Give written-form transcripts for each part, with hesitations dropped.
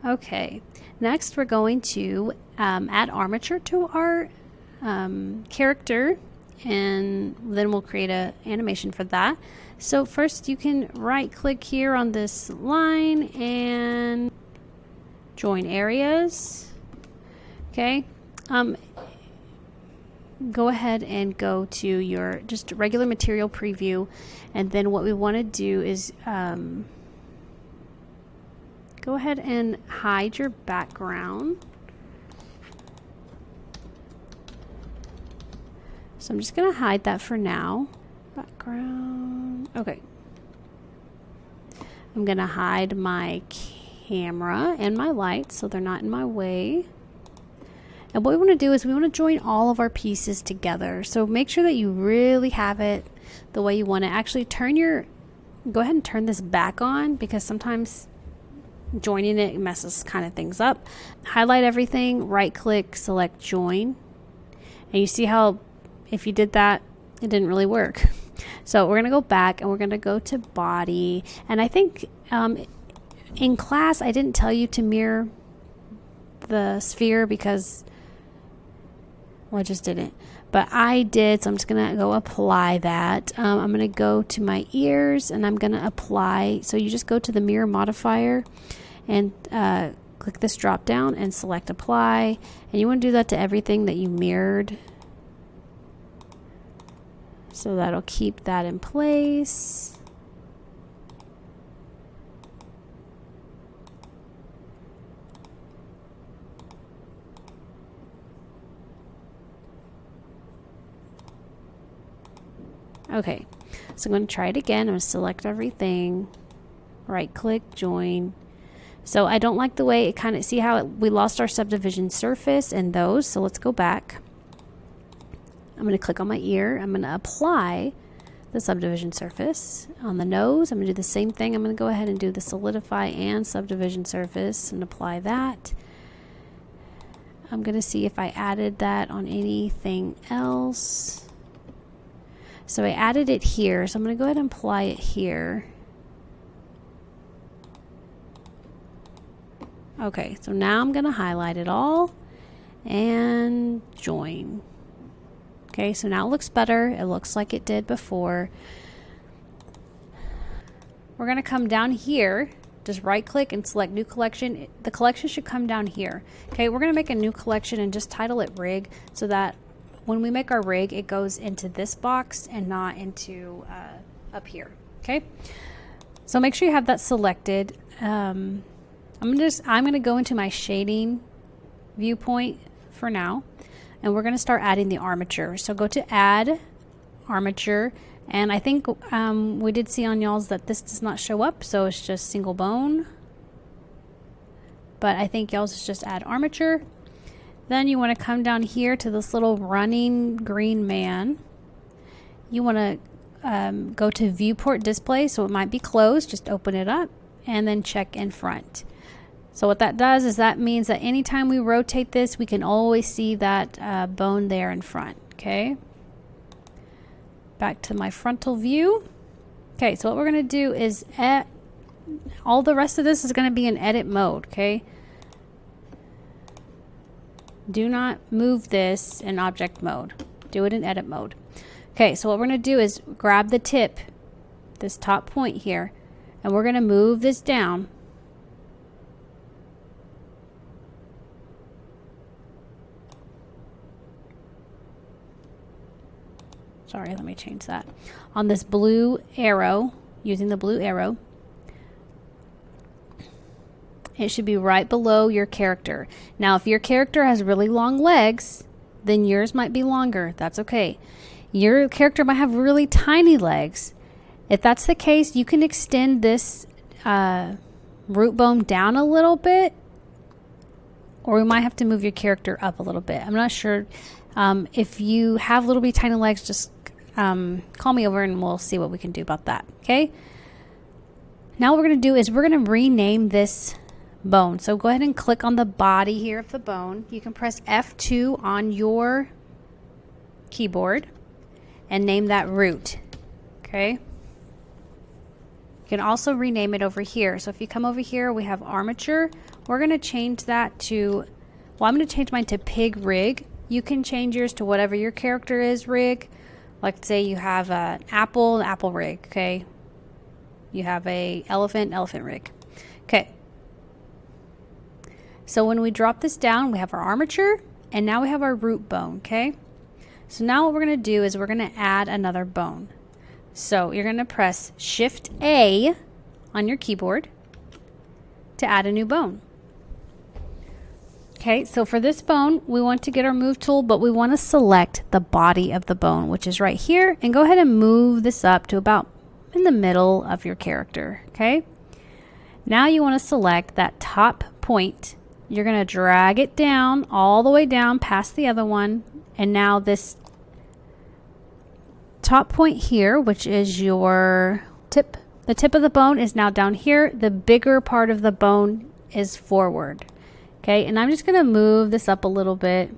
Okay, next we're going to add armature to our character, and then we'll create an animation for that. So first you can right click here on this line and join areas. Okay, go ahead and go to your just regular material preview, and then what we want to do is go ahead and hide your background. So I'm just going to hide that for now. Background. Okay. I'm going to hide my camera and my lights so they're not in my way. And what we want to do is we want to join all of our pieces together. So make sure that you really have it the way you want it. Actually go ahead and turn this back on, because sometimes joining it messes kind of things up. Highlight everything, right click, select join, and you see how if you did that it didn't really work. So we're going to go back and we're going to go to body, and I think in class I didn't tell you to mirror the sphere because, well, I just didn't, but I did, so I'm just gonna go apply that. I'm gonna go to my ears and I'm gonna apply. So you just go to the mirror modifier and click this drop down and select apply, and you want to do that to everything that you mirrored, so that'll keep that in place. Okay, so I'm going to try it again. I'm going to select everything, right click, join. So I don't like the way it kind of, see how we lost our subdivision surface and those, so let's go back. I'm going to click on my ear. I'm going to apply the subdivision surface. On the nose, I'm going to do the same thing. I'm going to go ahead and do the solidify and subdivision surface and apply that. I'm going to see if I added that on anything else. So I added it here, so I'm going to go ahead and apply it here. Okay, so now I'm going to highlight it all and join. Okay, so now it looks better. It looks like it did before. We're going to come down here, just right click and select new collection. The collection should come down here. Okay, we're going to make a new collection and just title it rig, so that when we make our rig, it goes into this box and not into up here. Okay, so make sure you have that selected. I'm gonna go into my shading viewpoint for now, and we're gonna start adding the armature. So go to Add Armature, and I think we did see on y'all's that this does not show up, so it's just single bone. But I think y'all's is just Add Armature. Then you want to come down here to this little running green man. You want to go to viewport display, so it might be closed. Just open it up and then check in front. So what that does is that means that anytime we rotate this, we can always see that bone there in front. Okay. Back to my frontal view. Okay, so what we're going to do is all the rest of this is going to be in edit mode. Okay. Do not move this in object mode. Do it in edit mode. Okay, so what we're going to do is grab the tip, this top point here, and we're going to move this down. Sorry, let me change that. On this blue arrow, using the blue arrow, it should be right below your character. Now, if your character has really long legs, then yours might be longer. That's okay. Your character might have really tiny legs. If that's the case, you can extend this root bone down a little bit, or we might have to move your character up a little bit. I'm not sure. If you have little bitty tiny legs, just call me over and we'll see what we can do about that. Okay. Now what we're going to do is we're going to rename this bone. So go ahead and click on the body here of the bone. You can press F2 on your keyboard and name that root. Okay. You can also rename it over here. So if you come over here, we have armature. we're going to change that to, well, I'm going to change mine to pig rig. You can change yours to whatever your character is rig. Like say you have an apple rig, okay? You have a elephant rig. Okay. So when we drop this down, we have our armature, and now we have our root bone, okay? So now what we're going to do is we're going to add another bone. So you're going to press Shift A on your keyboard to add a new bone. Okay, so for this bone, we want to get our move tool, but we want to select the body of the bone, which is right here, and go ahead and move this up to about in the middle of your character, okay? Now you want to select that top point. You're going to drag it down all the way down past the other one, and now this top point here, which is your tip, the tip of the bone is now down here. The bigger part of the bone is forward. Okay, and I'm just going to move this up a little bit,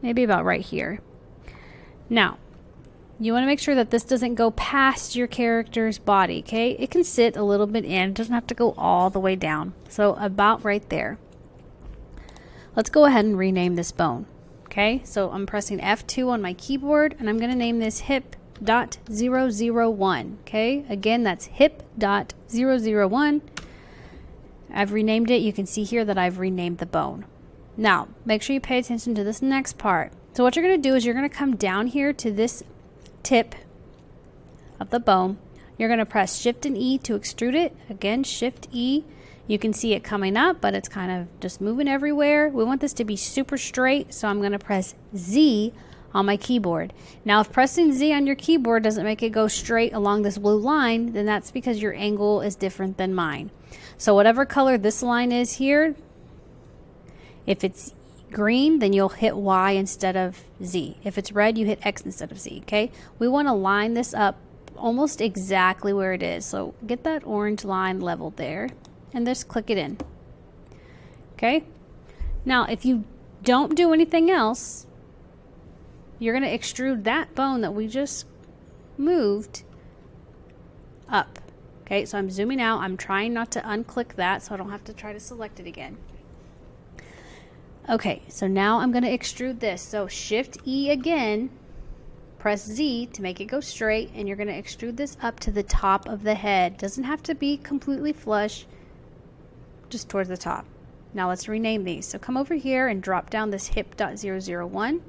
maybe about right here. Now, you want to make sure that this doesn't go past your character's body, okay? It can sit a little bit in, it doesn't have to go all the way down. So about right there. Let's go ahead and rename this bone, okay? So I'm pressing F2 on my keyboard, and I'm going to name this Hip.001, okay? Again, that's Hip.001. I've renamed it. You can see here that I've renamed the bone. Now, make sure you pay attention to this next part. So what you're going to do is you're going to come down here to this tip of the bone. You're going to press Shift and E to extrude it. Again, Shift E. You can see it coming up, but it's kind of just moving everywhere. We want this to be super straight, so I'm going to press Z on my keyboard. Now, if pressing Z on your keyboard doesn't make it go straight along this blue line, then that's because your angle is different than mine. So whatever color this line is here, if it's green, then you'll hit Y instead of Z. If it's red, you hit X instead of Z, okay? We want to line this up almost exactly where it is. So get that orange line leveled there and just click it in, okay? Now, if you don't do anything else, you're going to extrude that bone that we just moved up. Okay, so I'm zooming out. I'm trying not to unclick that so I don't have to try to select it again. Okay, so now I'm going to extrude this. So Shift E again, press Z to make it go straight, and you're going to extrude this up to the top of the head. Doesn't have to be completely flush, just towards the top. Now let's rename these. So come over here and drop down this Hip.001,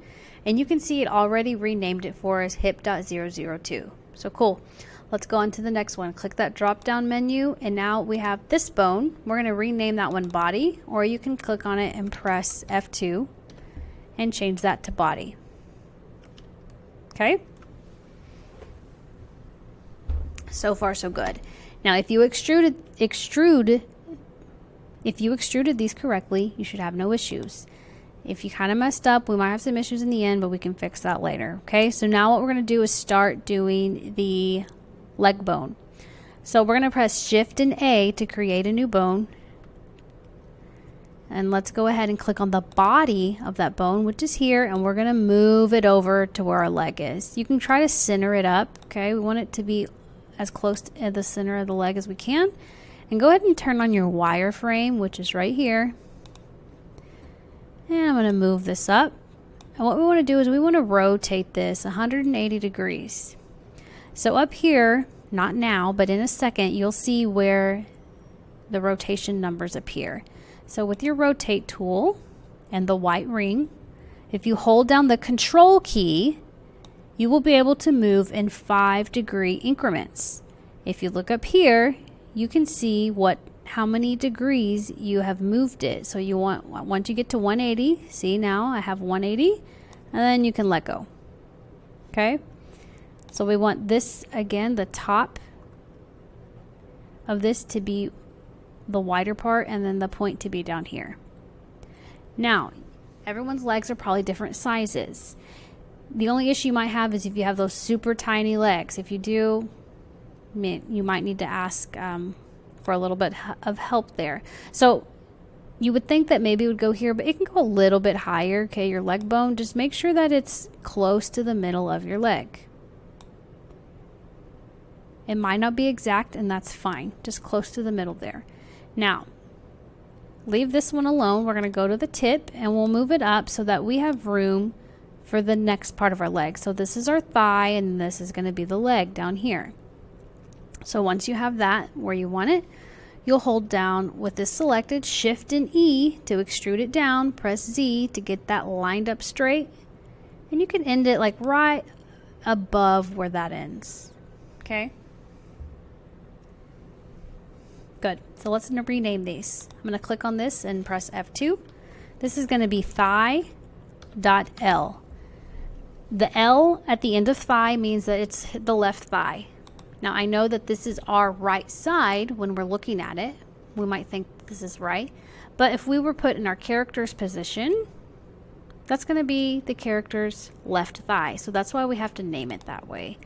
and you can see it already renamed it for us Hip.002. So cool. Let's go on to the next one. Click that drop down menu, and now we have this bone. We're going to rename that one body, or you can click on it and press F2 and change that to body. Okay? So far so good. Now if you extruded these correctly, you should have no issues. If you kind of messed up, we might have some issues in the end, but we can fix that later. Okay, so now what we're going to do is start doing the leg bone. So we're going to press Shift and A to create a new bone. And let's go ahead and click on the body of that bone, which is here, and we're going to move it over to where our leg is. You can try to center it up, okay? We want it to be as close to the center of the leg as we can. And go ahead and turn on your wireframe, which is right here. And I'm going to move this up. And what we want to do is we want to rotate this 180 degrees. So up here, not now, but in a second, you'll see where the rotation numbers appear. So with your rotate tool and the white ring, if you hold down the control key, you will be able to move in 5-degree increments. If you look up here, you can see how many degrees you have moved it. So you want, once you get to 180, see now I have 180, and then you can let go. Okay? So we want this, again, the top of this to be the wider part, and then the point to be down here. Now, everyone's legs are probably different sizes. The only issue you might have is if you have those super tiny legs. If you do, you might need to ask for a little bit of help there. So you would think that maybe it would go here, but it can go a little bit higher. Okay, your leg bone, just make sure that it's close to the middle of your leg. It might not be exact, and that's fine. Just close to the middle there. Now, leave this one alone. We're going to go to the tip and we'll move it up so that we have room for the next part of our leg. So this is our thigh and this is going to be the leg down here. So once you have that where you want it, you'll hold down with this selected, Shift and E to extrude it down, press Z to get that lined up straight, and you can end it like right above where that ends. Okay? Good. So let's rename these. I'm going to click on this and press F2. This is going to be Thigh.L. The L at the end of thigh means that it's the left thigh. Now I know that this is our right side when we're looking at it. We might think this is right. But if we were put in our character's position, that's going to be the character's left thigh. So that's why we have to name it that way.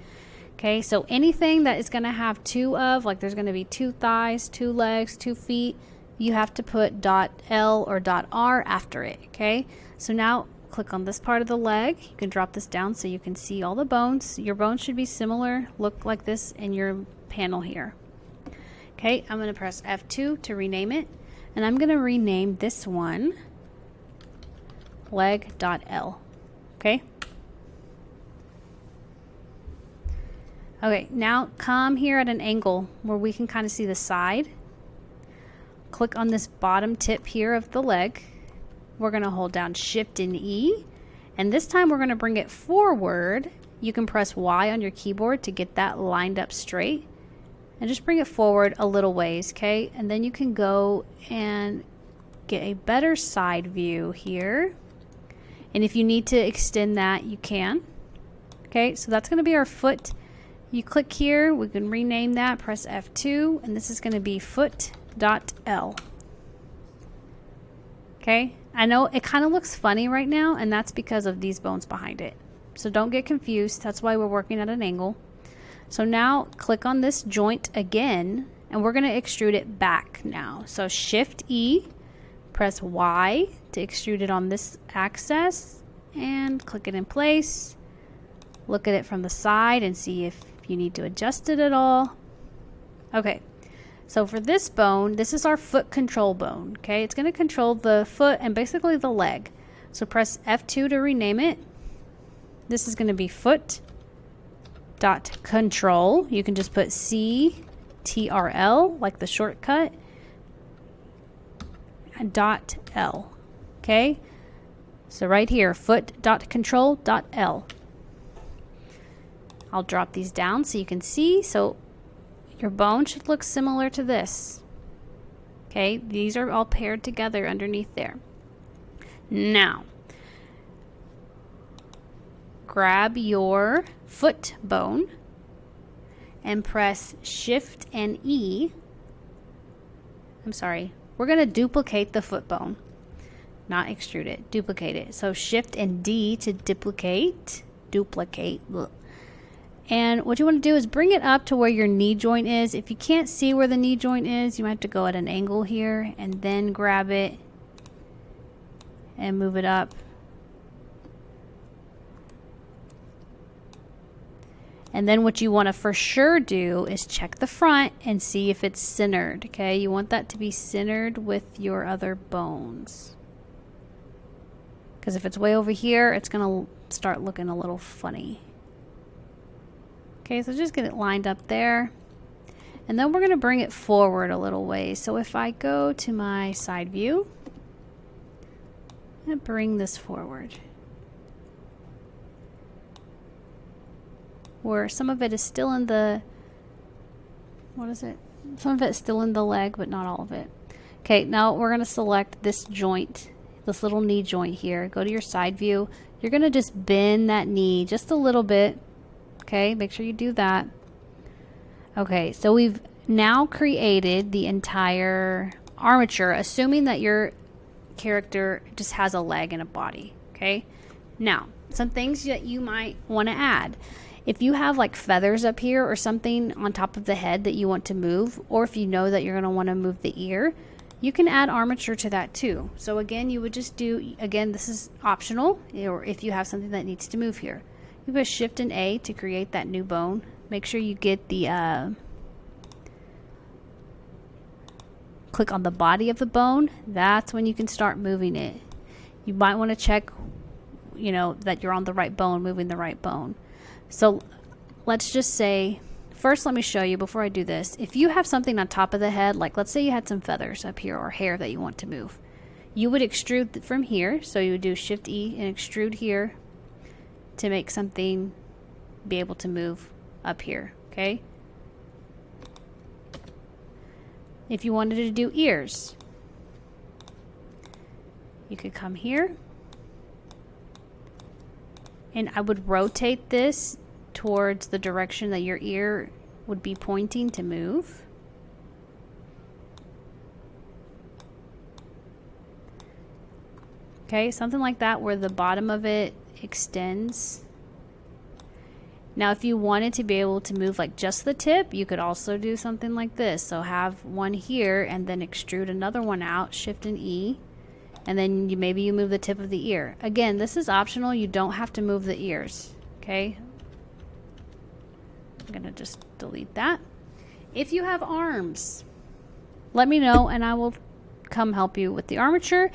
Okay, so anything that is going to have two of, like there's going to be two thighs, two legs, 2 feet, you have to put .L or .R after it. Okay, so now click on this part of the leg. You can drop this down so you can see all the bones. Your bones should be similar, look like this in your panel here. Okay, I'm going to press F2 to rename it, and I'm going to rename this one Leg.L. Okay. Okay, now come here at an angle where we can kind of see the side. Click on this bottom tip here of the leg. We're going to hold down Shift and E, and this time we're going to bring it forward. You can press Y on your keyboard to get that lined up straight, and just bring it forward a little ways, okay? And then you can go and get a better side view here, and if you need to extend that, you can. Okay, so that's going to be our foot. You click here, we can rename that, press F2, and this is going to be Foot.L. Okay, I know it kind of looks funny right now, and that's because of these bones behind it. So don't get confused. That's why we're working at an angle. So now click on this joint again, and we're going to extrude it back now. So Shift E, press Y to extrude it on this axis, and click it in place. Look at it from the side and see if you need to adjust it at all. Okay. So for this bone, this is our Foot.Ctrl.L Bone, okay? It's going to control the foot and basically the leg. So press F2 to rename it. This is going to be Foot.Ctrl. You can just put Ctrl, like the shortcut, and .L, okay? So right here, Foot.Ctrl.L. I'll drop these down so you can see. So your bone should look similar to this. Okay, these are all paired together underneath there. Now, grab your foot bone and press Shift and E. I'm sorry, we're going to duplicate the foot bone, not extrude it, duplicate it. So Shift and D to duplicate. Ugh. And what you want to do is bring it up to where your knee joint is. If you can't see where the knee joint is, you might have to go at an angle here and then grab it and move it up. And then what you want to for sure do is check the front and see if it's centered. Okay, you want that to be centered with your other bones. Because if it's way over here, it's going to start looking a little funny. Okay, so just get it lined up there. And then we're going to bring it forward a little ways. So if I go to my side view, I'm going to bring this forward. Where some of it is still in the, what is it? Some of it's still in the leg, but not all of it. Okay, now we're going to select this joint, this little knee joint here. Go to your side view. You're going to just bend that knee just a little bit. Okay, make sure you do that. Okay, so we've now created the entire armature, assuming that your character just has a leg and a body. Okay, now some things that you might want to add. If you have like feathers up here or something on top of the head that you want to move, or if you know that you're going to want to move the ear, you can add armature to that too. So again, you would just do, again, this is optional, or if you have something that needs to move here. You press Shift and A to create that new bone. Make sure you get the click on the body of the bone, that's when you can start moving it. You might want to check, you know, that you're on the right bone, moving the right bone. So let's just say, first let me show you before I do this. If you have something on top of the head, like let's say you had some feathers up here or hair that you want to move, you would extrude from here. So you would do Shift E and extrude here to make something be able to move up here, okay? If you wanted to do ears, you could come here and I would rotate this towards the direction that your ear would be pointing to move. Okay, something like that where the bottom of it extends. Now if you wanted to be able to move like just the tip, you could also do something like this. So have one here and then extrude another one out, Shift and E, and then maybe you move the tip of the ear. Again, this is optional. You don't have to move the ears, okay? I'm gonna just delete that. If you have arms, let me know and I will come help you with the armature,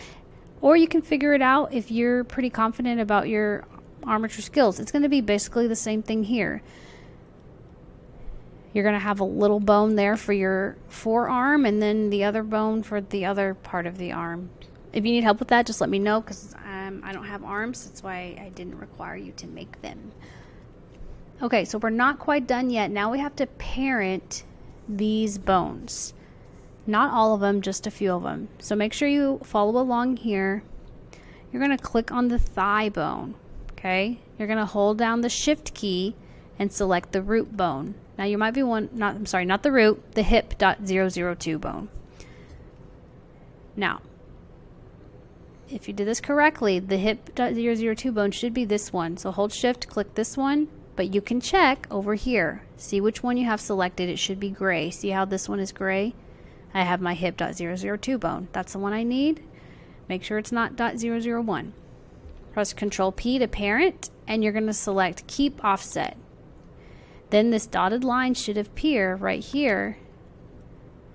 or you can figure it out if you're pretty confident about your armature skills. It's going to be basically the same thing here. You're going to have a little bone there for your forearm and then the other bone for the other part of the arm. If you need help with that, just let me know, because I don't have arms. That's why I didn't require you to make them. Okay, so we're not quite done yet. Now we have to parent these bones. Not all of them, just a few of them. So make sure you follow along here. You're going to click on the thigh bone. Okay, you're going to hold down the Shift key and select the root bone. Now you might be not the root, the Hip.002 bone. Now, if you did this correctly, the Hip.002 bone should be this one. So hold Shift, click this one, but you can check over here. See which one you have selected. It should be gray. See how this one is gray? I have my Hip.002 bone. That's the one I need. Make sure it's not .001. Press Control P to parent, and you're going to select Keep Offset. Then this dotted line should appear right here,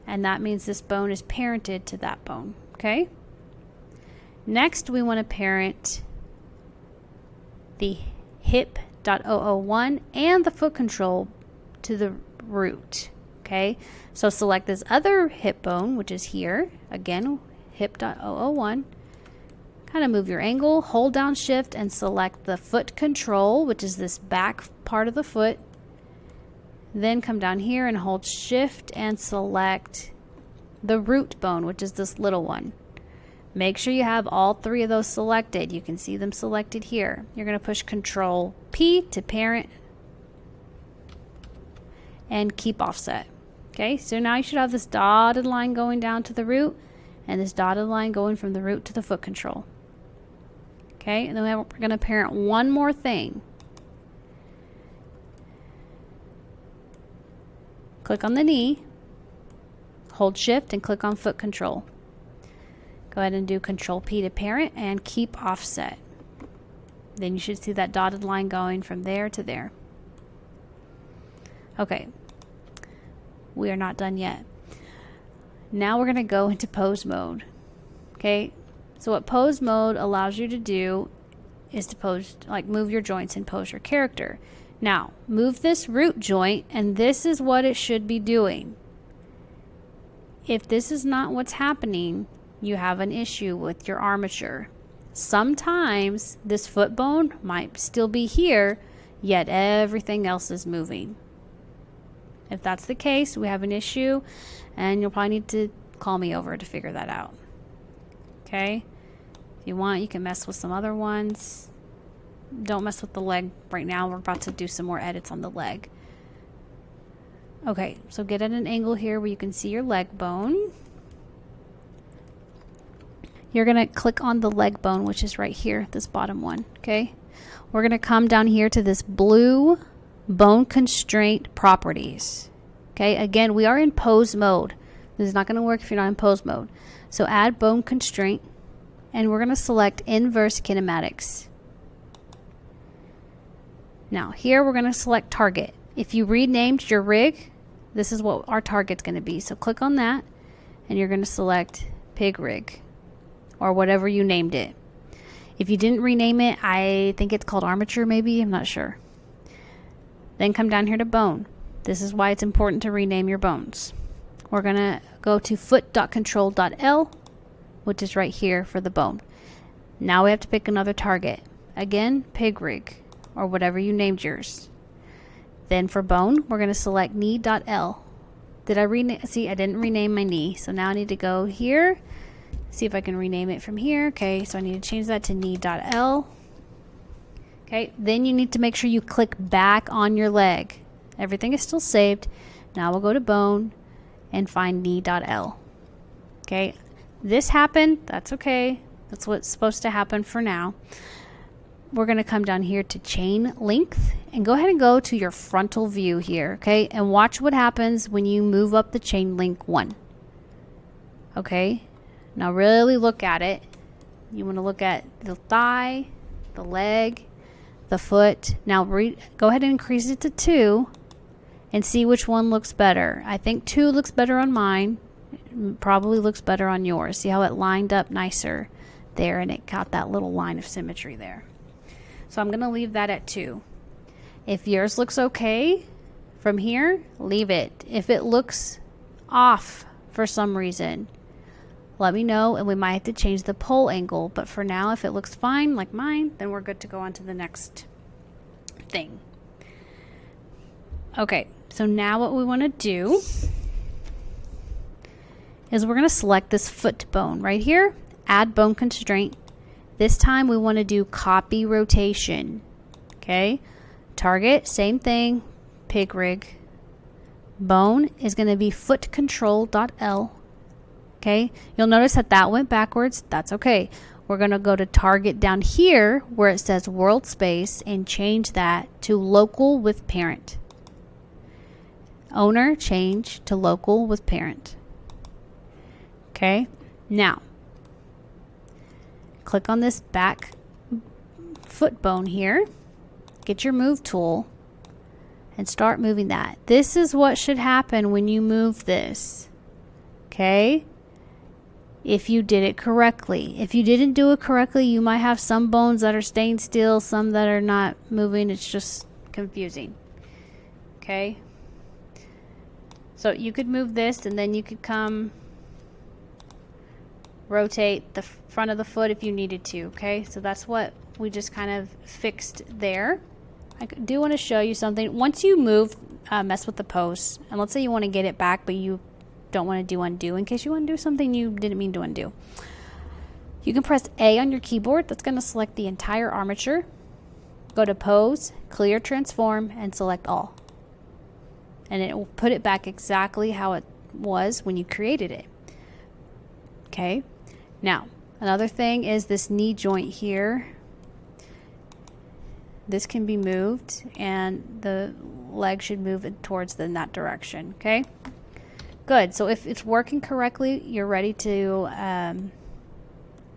and that means this bone is parented to that bone. Okay? Next, we want to parent the Hip.001 and the foot control to the root. Okay? So select this other hip bone, which is here. Again, Hip.001. Kind of move your angle, hold down Shift and select the foot control, which is this back part of the foot. Then come down here and hold Shift and select the root bone, which is this little one. Make sure you have all three of those selected. You can see them selected here. You're going to push Control P to parent and keep offset. Okay, so now you should have this dotted line going down to the root and this dotted line going from the root to the foot control. Okay, and then we're going to parent one more thing. Click on the knee, hold Shift and click on foot control. Go ahead and do Control P to parent and keep offset. Then you should see that dotted line going from there to there. Okay, we are not done yet. Now we're going to go into pose mode. Okay, so what pose mode allows you to do is to pose, like move your joints and pose your character. Now move this root joint, and this is what it should be doing. If this is not what's happening, you have an issue with your armature. Sometimes this foot bone might still be here, yet everything else is moving. If that's the case, we have an issue, and you'll probably need to call me over to figure that out. Okay? If you want, you can mess with some other ones. Don't mess with the leg right now. We're about to do some more edits on the leg. Okay, so get at an angle here where you can see your leg bone. You're going to click on the leg bone, which is right here, this bottom one. Okay? We're going to come down here to this blue bone constraint properties. Okay, again, we are in pose mode. This is not going to work if you're not in pose mode. So add bone constraint, and we're going to select inverse kinematics. Now here we're going to select target. If you renamed your rig, this is what our target's going to be. So click on that and you're going to select pig rig or whatever you named it. If you didn't rename it, I think it's called armature maybe, I'm not sure. Then come down here to bone. This is why it's important to rename your bones. We're going to go to Foot.Ctrl.L, which is right here for the bone. Now we have to pick another target. Again, pig rig or whatever you named yours. Then for bone, we're going to select Knee.L. Did I rename? See, I didn't rename my knee. So now I need to go here. See if I can rename it from here. Okay, so I need to change that to Knee.L. Okay, then you need to make sure you click back on your leg. Everything is still saved. Now we'll go to bone and find Knee.L. Okay, this happened. That's okay. That's what's supposed to happen for now. We're going to come down here to chain length and go ahead and go to your frontal view here. Okay, and watch what happens when you move up the chain link 1. Okay, now really look at it. You want to look at the thigh, the leg, the foot. Now go ahead and increase it to 2 and see which one looks better. I think 2 looks better on mine. It probably looks better on yours. See how it lined up nicer there and it got that little line of symmetry there. So I'm going to leave that at 2. If yours looks okay from here, leave it. If it looks off for some reason, let me know and we might have to change the pole angle. But for now, if it looks fine like mine, then we're good to go on to the next thing. Okay, so now what we want to do is we're going to select this foot bone right here, add bone constraint. This time we want to do copy rotation. Okay, target, same thing, pig rig. Bone is going to be Foot.Ctrl.L. Okay, you'll notice that that went backwards. That's okay. We're going to go to target down here where it says world space and change that to local with parent. Owner, change to local with parent. Okay, now click on this back foot bone here, get your move tool and start moving that. This is what should happen when you move this. Okay, if you did it correctly. If you didn't do it correctly, you might have some bones that are staying still, some that are not moving. It's just confusing. Okay, so you could move this and then you could come rotate the front of the foot if you needed to. Okay, so that's what we just kind of fixed there. I do want to show you something. Once you move, mess with the post, and let's say you want to get it back but you don't want to do undo, in case you want to do something you didn't mean to undo, you can press A on your keyboard. That's going to select the entire armature. Go to pose, clear transform, and select all, and it will put it back exactly how it was when you created it. Okay, now another thing is this knee joint here. This can be moved and the leg should move it towards in that direction. Okay, good. So if it's working correctly, you're ready to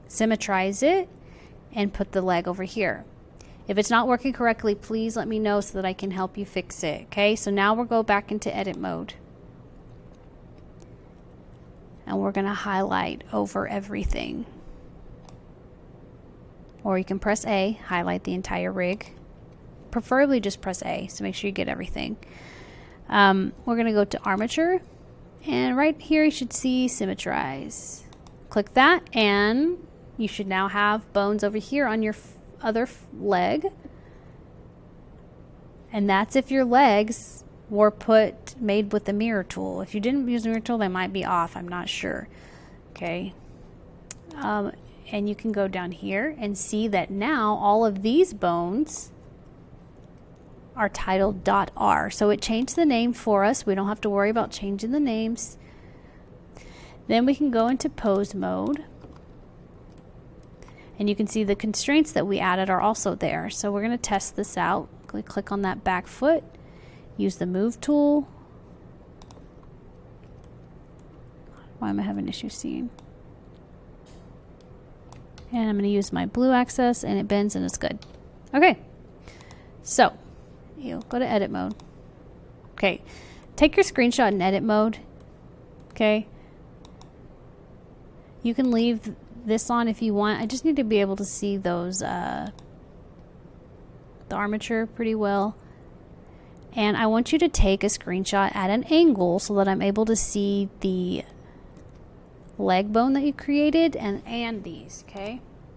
symmetrize it and put the leg over here. If it's not working correctly, please let me know so that I can help you fix it. Okay, so now we'll go back into edit mode. And we're going to highlight over everything. Or you can press A, highlight the entire rig. Preferably just press A, so make sure you get everything. We're going to go to armature. And right here you should see Symmetrize. Click that and you should now have bones over here on your other leg. And that's if your legs were made with the mirror tool. If you didn't use the mirror tool, they might be off. I'm not sure. Okay. And you can go down here and see that now all of these bones are titled .R. So it changed the name for us. We don't have to worry about changing the names. Then we can go into pose mode. And you can see the constraints that we added are also there. So we're going to test this out. Click on that back foot. Use the move tool. Why am I having issues seeing? And I'm going to use my blue axis and it bends and it's good. Okay. So you go to edit mode. Okay. Take your screenshot in edit mode. Okay. You can leave this on if you want. I just need to be able to see those, the armature pretty well. And I want you to take a screenshot at an angle so that I'm able to see the leg bone that you created and these, okay?